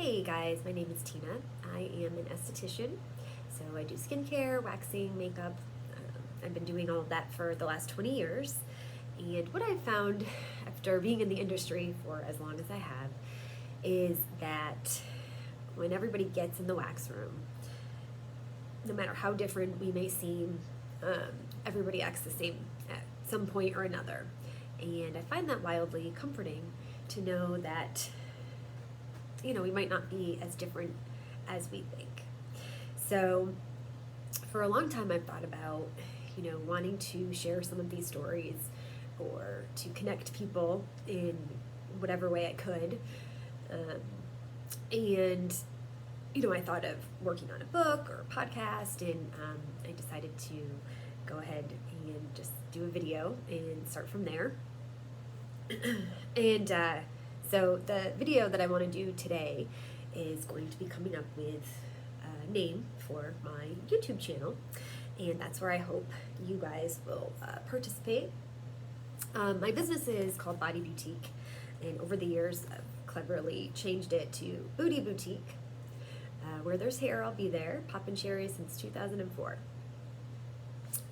Hey guys, my name is Tina. I am an esthetician, so I do skincare, waxing, makeup. I've been doing all of that for the last 20 years. And what I've found after being in the industry for as long as I have is that when everybody gets in the wax room, no matter how different we may seem, everybody acts the same at some point or another. And I find that wildly comforting to know that we might not be as different as we think. So for a long time I've thought about, wanting to share some of these stories or to connect people in whatever way I could. And I thought of working on a book or a podcast, and I decided to go ahead and just do a video and start from there. And so the video that I want to do today is going to be coming up with a name for my YouTube channel, and that's where I hope you guys will participate. My business is called Body Beautique, and over the years I've cleverly changed it to Body Boutique. Where there's hair, I'll be there. Poppin' cherry since 2004.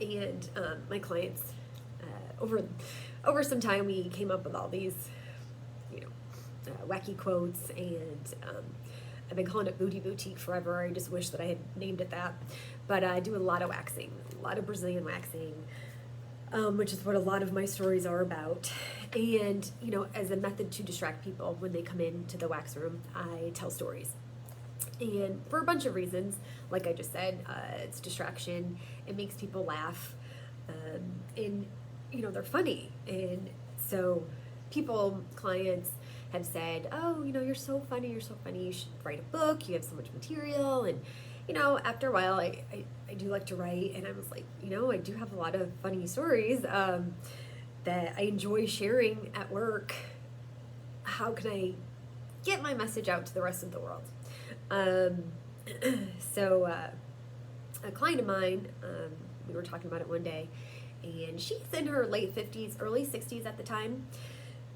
And my clients, over some time, we came up with all these, wacky quotes, and I've been calling it Booty Boutique forever. I just wish that I had named it that. But I do a lot of waxing, a lot of Brazilian waxing, which is what a lot of my stories are about. And, as a method to distract people when they come into the wax room, I tell stories. And for a bunch of reasons, like I just said, it's distraction, it makes people laugh, and, they're funny. And so clients have said, oh, you're so funny, you should write a book, you have so much material. And, after a while, I do like to write, and I was like, I do have a lot of funny stories that I enjoy sharing at work. How can I get my message out to the rest of the world? So a client of mine, we were talking about it one day, and she's in her late 50s, early 60s at the time.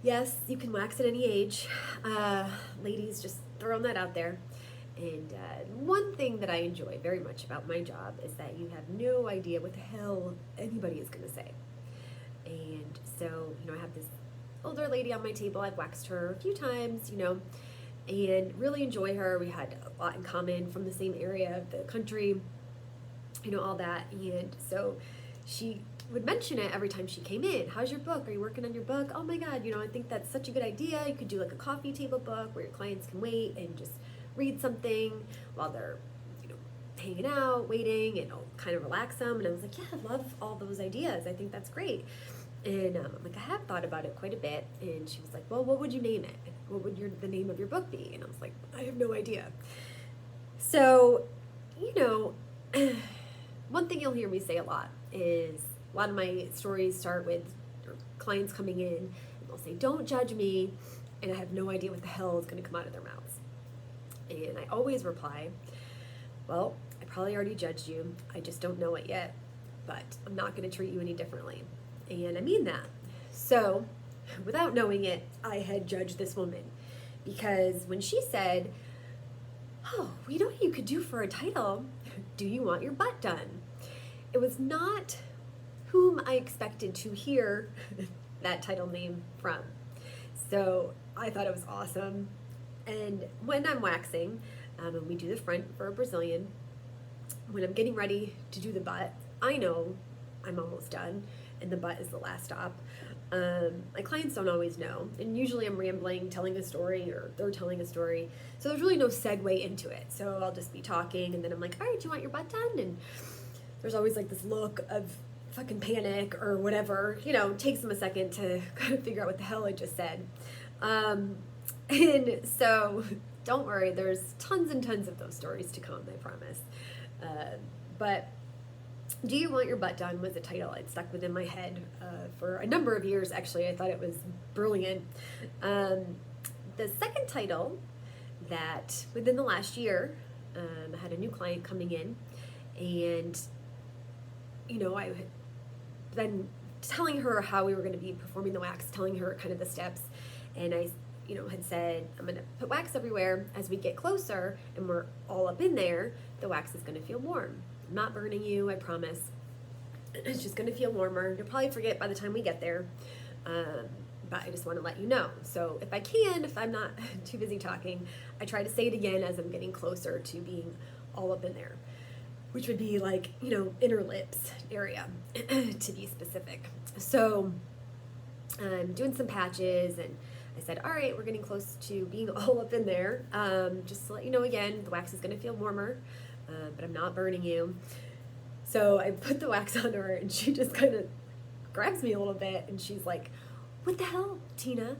Yes, you can wax at any age. Ladies, just throwing that out there. And one thing that I enjoy very much about my job is that you have no idea what the hell anybody is going to say. And so, I have this older lady on my table. I've waxed her a few times, and really enjoy her. We had a lot in common, from the same area of the country, all that. And so she would mention it every time she came in. How's your book? Are you working on your book? Oh my God, I think that's such a good idea. You could do like a coffee table book where your clients can wait and just read something while they're, hanging out, waiting, and it'll kind of relax them. And I was like, yeah, I love all those ideas. I think that's great. And I'm like, I have thought about it quite a bit. And she was like, well, what would you name it? What would the name of your book be? And I was like, I have no idea. So, one thing you'll hear me say a lot is, a lot of my stories start with clients coming in, and they'll say, don't judge me, and I have no idea what the hell is going to come out of their mouths. And I always reply, well, I probably already judged you. I just don't know it yet, but I'm not going to treat you any differently. And I mean that. So, without knowing it, I had judged this woman, because when she said, oh, you know what you could do for a title? Do you want your butt done? It was not whom I expected to hear that title name from. So I thought it was awesome. And when I'm waxing, and we do the front for a Brazilian, when I'm getting ready to do the butt, I know I'm almost done, and the butt is the last stop. My clients don't always know, and usually I'm rambling, telling a story, or they're telling a story, so there's really no segue into it. So I'll just be talking, and then I'm like, all right, do you want your butt done? And there's always like this look of fucking panic or whatever. It takes them a second to kind of figure out what the hell I just said. And so don't worry, there's tons and tons of those stories to come, I promise. But do you want your butt done was a title I'd stuck within my head for a number of years. Actually, I thought it was brilliant. The second title that within the last year, I had a new client coming in, and I had been telling her how we were going to be performing the wax, telling her kind of the steps, and I had said, I'm going to put wax everywhere. As we get closer and we're all up in there, the wax is going to feel warm. I'm not burning you, I promise. It's just going to feel warmer. You'll probably forget by the time we get there. But I just want to let you know. So if I'm not too busy talking, I try to say it again as I'm getting closer to being all up in there, which would be like, inner lips area to be specific. So I'm doing some patches, and I said, all right, we're getting close to being all up in there. Just to let you know again, the wax is going to feel warmer, but I'm not burning you. So I put the wax on her, and she just kind of grabs me a little bit, and she's like, what the hell, Tina?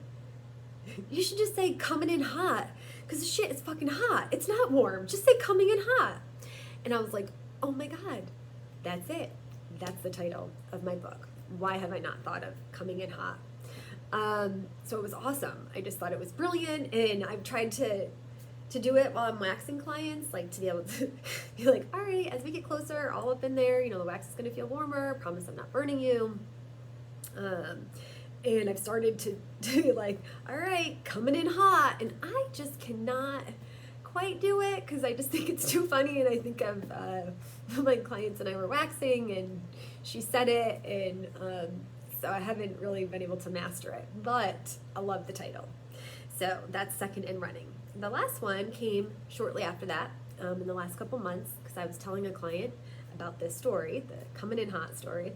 You should just say coming in hot, because the shit is fucking hot. It's not warm. Just say coming in hot. And I was like, oh my God, that's it. That's the title of my book. Why have I not thought of coming in hot? So it was awesome. I just thought it was brilliant, and I've tried to do it while I'm waxing clients, like to be able to be like, all right, as we get closer, all up in there, the wax is going to feel warmer. Promise I'm not burning you. And I've started to do like, all right, coming in hot. And I just cannot quite do it because I just think it's too funny. And I think of my clients and I were waxing, and she said it. And so I haven't really been able to master it. But I love the title. So that's second in running. The last one came shortly after that, in the last couple months, because I was telling a client about this story, the coming in hot story.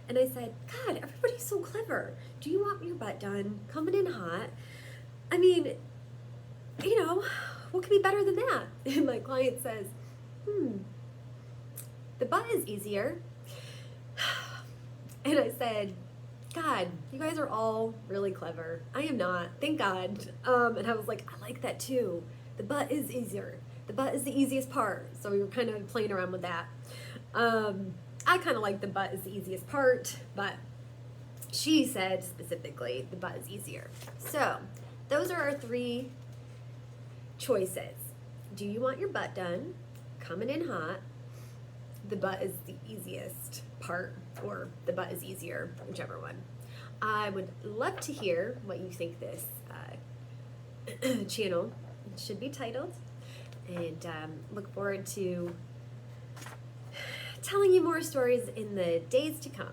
And I said, God, everybody's so clever. Do you want your butt done? Coming in hot? I mean, what could be better than that? And my client says, the butt is easier. And I said, God, you guys are all really clever. I am not, thank God. And I was like, I like that too. The butt is easier. The butt is the easiest part. So we were kind of playing around with that. I kind of like the butt is the easiest part, but she said specifically the butt is easier. So those are our three choices. Do you want your butt done? Coming in hot. The butt is the easiest part, or the butt is easier, whichever one. I would love to hear what you think this channel should be titled, and look forward to telling you more stories in the days to come.